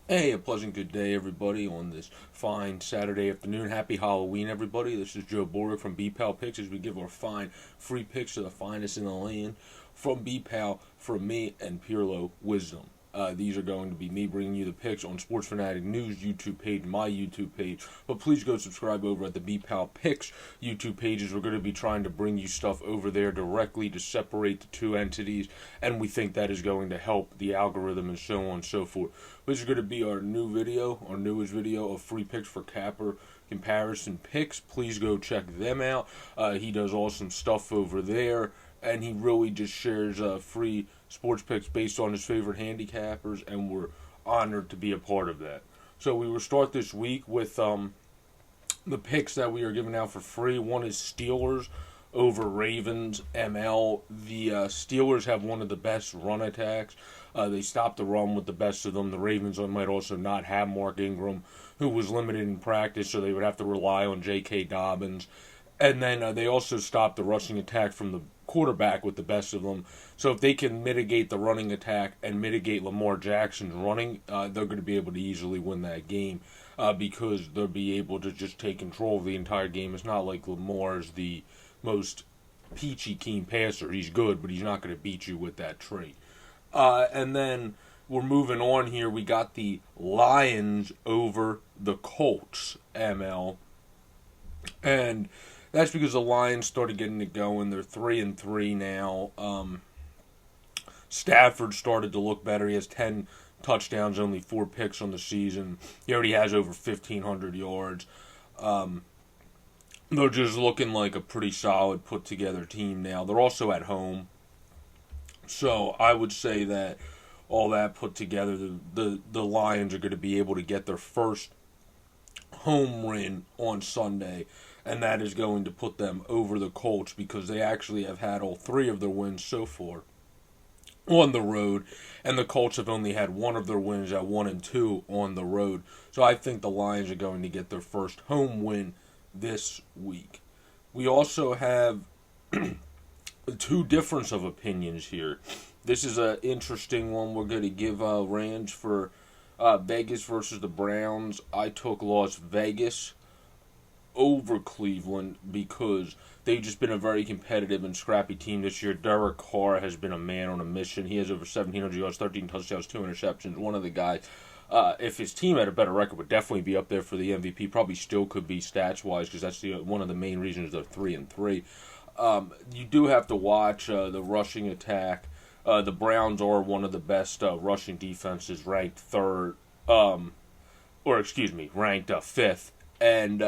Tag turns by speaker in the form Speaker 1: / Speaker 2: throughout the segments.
Speaker 1: Hey, a pleasant good day, everybody, on this fine Saturday afternoon. Happy Halloween, everybody. This is Joe Borick from BPOW Picks as we give our fine free picks to the finest in the land from BPOW, from me and Pirlo Wisdom. These are going to be me bringing you the picks on Sports Fanatic News YouTube page, my YouTube page. But please go subscribe over at the BPOW Picks YouTube pages. We're going to be trying to bring you stuff over there directly to separate the two entities, and we think that is going to help the algorithm and so on and so forth. This is going to be our new video, our newest video of free picks for Capper Comparison Picks. Please go check them out. He does awesome stuff over there, and he really just shares free sports picks based on his favorite handicappers, and we're honored to be a part of that. So we will start this week with the picks that we are giving out for free. One is Steelers over Ravens ML. The Steelers have one of the best run attacks. They stopped the run with the best of them. The Ravens might also not have Mark Ingram, who was limited in practice, so they would have to rely on J.K. Dobbins. And then they also stopped the rushing attack from the quarterback with the best of them. So if they can mitigate the running attack and mitigate Lamar Jackson's running, they're going to be able to easily win that game because they'll be able to just take control of the entire game. It's not like Lamar's the most peachy keen passer. He's good, but he's not going to beat you with that trait. And then we're moving on here. We got the Lions over the Colts, ML. And that's because the Lions started getting it going. They're 3-3 now. Stafford started to look better. He has 10 touchdowns, only 4 picks on the season. He already has over 1,500 yards. They're just looking like a pretty solid, put-together team now. They're also at home. So I would say that all that put together, the Lions are going to be able to get their first home win on Sunday, and that is going to put them over the Colts because they actually have had all 3 of their wins so far on the road, and the Colts have only had one of their wins at 1-2 on the road. So I think the Lions are going to get their first home win this week. We also have 2 difference of opinions here. This is an interesting one. We're going to give range for Vegas versus the Browns. I took Las Vegas over Cleveland because they've just been a very competitive and scrappy team this year. Derek Carr has been a man on a mission. He has over 1,700 yards, 13 touchdowns, 2 interceptions. One of the guys, if his team had a better record, would definitely be up there for the MVP. Probably still could be stats-wise because that's one of the main reasons they're 3-3. You do have to watch the rushing attack. The Browns are one of the best rushing defenses, ranked ranked 5th, and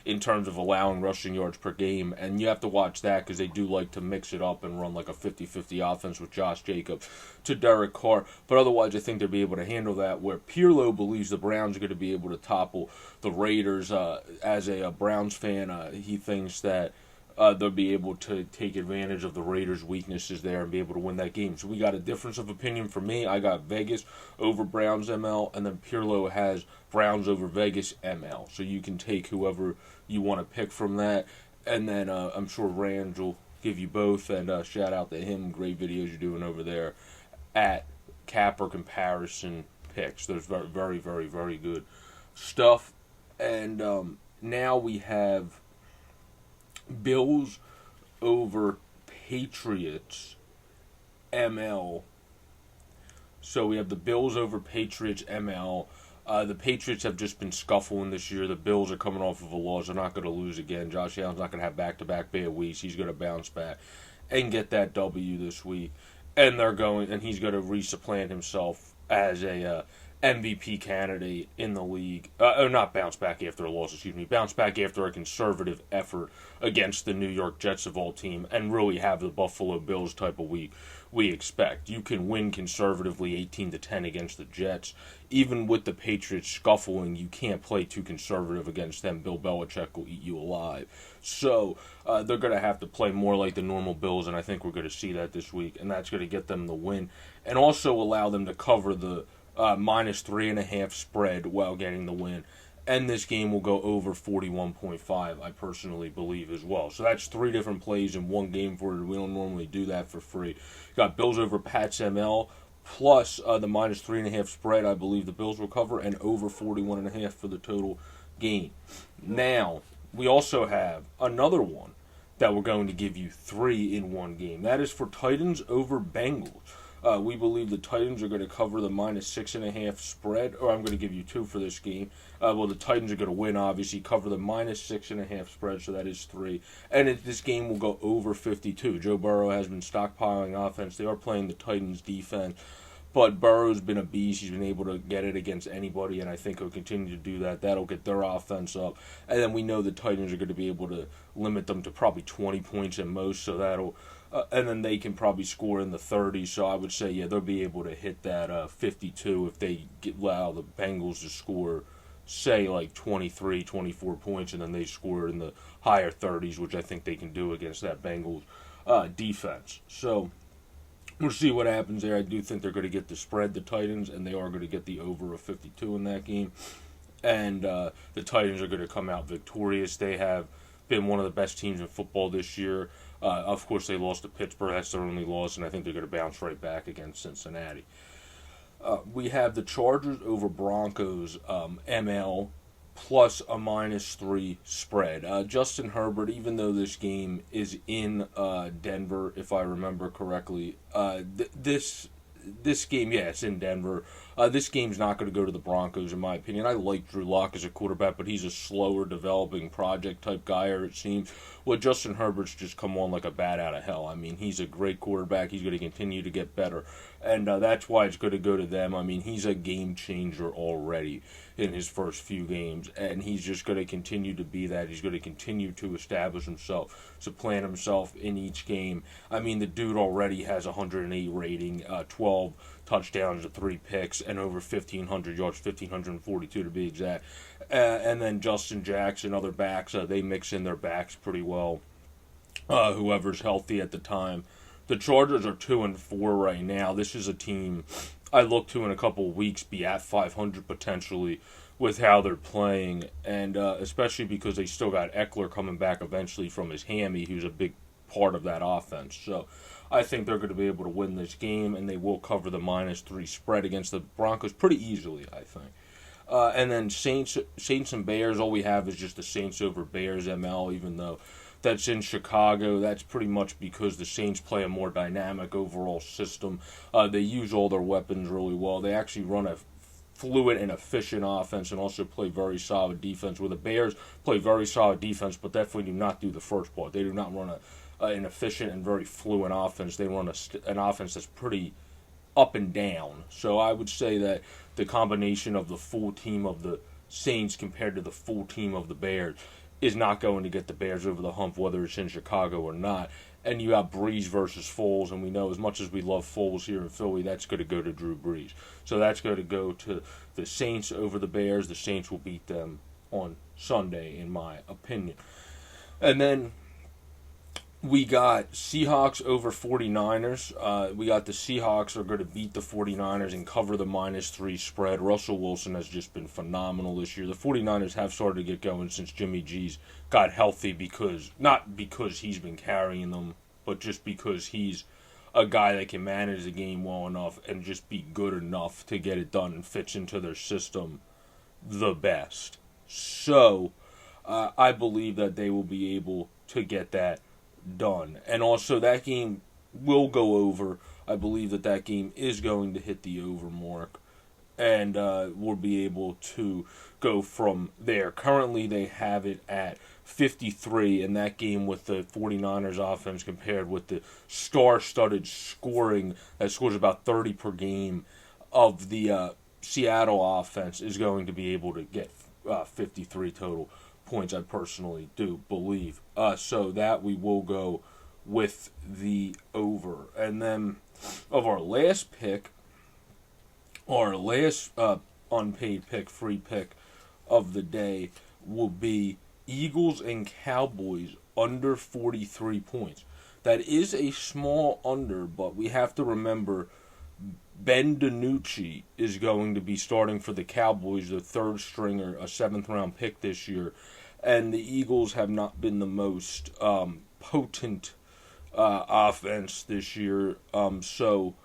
Speaker 1: in terms of allowing rushing yards per game. And you have to watch that because they do like to mix it up and run like a 50-50 offense with Josh Jacobs to Derek Carr. But otherwise, I think they'll be able to handle that, where Pirlo believes the Browns are going to be able to topple the Raiders. As a Browns fan, he thinks that they'll be able to take advantage of the Raiders' weaknesses there and be able to win that game. So we got a difference of opinion for me. I got Vegas over Browns ML, and then Pirlo has Browns over Vegas ML. So you can take whoever you want to pick from that. And then I'm sure Rand will give you both. And shout out to him. Great videos you're doing over there at Capper Comparison Picks. There's very, very, very, very good stuff. And now we have Bills over Patriots ML. So we have the Bills over Patriots ML. The Patriots have just been scuffling this year. The Bills are coming off of a loss. They're not going to lose again. Josh Allen's not going to have back-to-back bad weeks. He's going to bounce back and get that W this week. And he's going to resupplant himself as a MVP candidate in the league. Or not bounce back after a loss, bounce back after a conservative effort against the New York Jets of all team and really have the Buffalo Bills type of week we expect. You can win conservatively 18-10 against the Jets. Even with the Patriots scuffling, you can't play too conservative against them. Bill Belichick will eat you alive. So they're going to have to play more like the normal Bills, and I think we're going to see that this week, and that's going to get them the win and also allow them to cover the -3.5 spread while getting the win. And this game will go over 41.5, I personally believe as well. So that's 3 different plays in one game for it. We don't normally do that for free. Got Bills over Pats ML, plus the minus 3.5 spread. I believe the Bills will cover, and over 41.5 for the total game. Now, we also have another one that we're going to give you 3 in one game. That is for Titans over Bengals. We believe the Titans are going to cover the minus 6.5 spread, or I'm going to give you 2 for this game. The Titans are going to win, obviously, cover the minus 6.5 spread, so that is 3. And this game will go over 52. Joe Burrow has been stockpiling offense. They are playing the Titans defense, but Burrow's been a beast. He's been able to get it against anybody, and I think he'll continue to do that. That'll get their offense up. And then we know the Titans are going to be able to limit them to probably 20 points at most, so that'll and then they can probably score in the 30s. So I would say, yeah, they'll be able to hit that 52 if they allow the Bengals to score, say, like 23, 24 points, and then they score in the higher 30s, which I think they can do against that Bengals defense. So we'll see what happens there. I do think they're going to get the spread, the Titans, and they are going to get the over of 52 in that game. And the Titans are going to come out victorious. They have been one of the best teams in football this year. Of course, they lost to Pittsburgh. That's their only loss, and I think they're going to bounce right back against Cincinnati. We have the Chargers over Broncos, ML, plus a minus 3 spread. Justin Herbert, even though this game is in Denver, if I remember correctly, this game, yeah, it's in Denver. This game's not going to go to the Broncos, in my opinion. I like Drew Lock as a quarterback, but he's a slower developing project type guy, or it seems. Well, Justin Herbert's just come on like a bat out of hell. I mean, he's a great quarterback. He's going to continue to get better, and that's why it's going to go to them. I mean, he's a game changer already in his first few games, and he's just going to continue to be that. He's going to continue to establish himself, supplant himself in each game. I mean, the dude already has 108 rating, 12 touchdowns, 3 picks, and over 1,500 yards, 1,542 to be exact. And then Justin Jackson, other backs, they mix in their backs pretty well, whoever's healthy at the time. The Chargers are 2-4 right now. This is a team I look to in a couple of weeks be at 500 potentially with how they're playing, and especially because they still got Eckler coming back eventually from his hammy, who's a big part of that offense. So I think they're going to be able to win this game, and they will cover the minus 3 spread against the Broncos pretty easily, I think. And then Saints and Bears, all we have is just the Saints over Bears ML, even though that's in Chicago. That's pretty much because the Saints play a more dynamic overall system. They use all their weapons really well. They actually run a fluid and efficient offense and also play very solid defense, where the Bears play very solid defense but definitely do not do the first part. They do not run an efficient and very fluent offense. They run an offense that's pretty up and down. So I would say that the combination of the full team of the Saints compared to the full team of the Bears is not going to get the Bears over the hump, whether it's in Chicago or not. And you have Breeze versus Foles, and we know as much as we love Foles here in Philly, that's going to go to Drew Brees. So that's going to go to the Saints over the Bears. The Saints will beat them on Sunday, in my opinion. And then we got Seahawks over 49ers. We got the Seahawks are going to beat the 49ers and cover the minus 3 spread. Russell Wilson has just been phenomenal this year. The 49ers have started to get going since Jimmy G's got healthy, not because he's been carrying them, but just because he's a guy that can manage the game well enough and just be good enough to get it done and fits into their system the best. So I believe that they will be able to get that done. And also that game will go over. I believe that game is going to hit the over mark, and we'll be able to go from there. Currently they have it at 53 in that game with the 49ers offense compared with the star-studded scoring that scores about 30 per game of the Seattle offense is going to be able to get 53 total points, I personally do believe. So that we will go with the over. And then of our last pick, our last unpaid pick, free pick of the day will be Eagles and Cowboys under 43 points. That is a small under, but we have to remember Ben DiNucci is going to be starting for the Cowboys, the third stringer, a 7th-round pick this year. And the Eagles have not been the most potent offense this year. So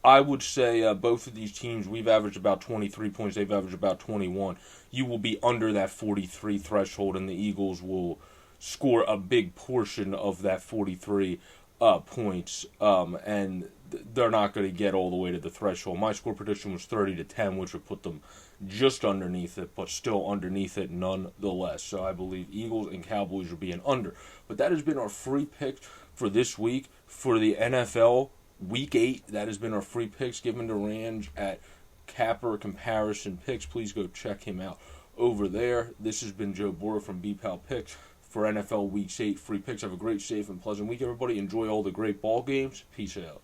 Speaker 1: I would say both of these teams, we've averaged about 23 points. They've averaged about 21. You will be under that 43 threshold, and the Eagles will score a big portion of that 43 points, and they're not going to get all the way to the threshold. My score prediction was 30-10, which would put them just underneath it, but still underneath it nonetheless. So I believe Eagles and Cowboys will be an under. But that has been our free picks for this week for the NFL Week 8. That has been our free picks given to Range at Capper Comparison Picks. Please go check him out over there. This has been Joe Bora from BPOW Picks for NFL Week 8 free picks. Have a great, safe, and pleasant week, everybody. Enjoy all the great ball games. Peace out.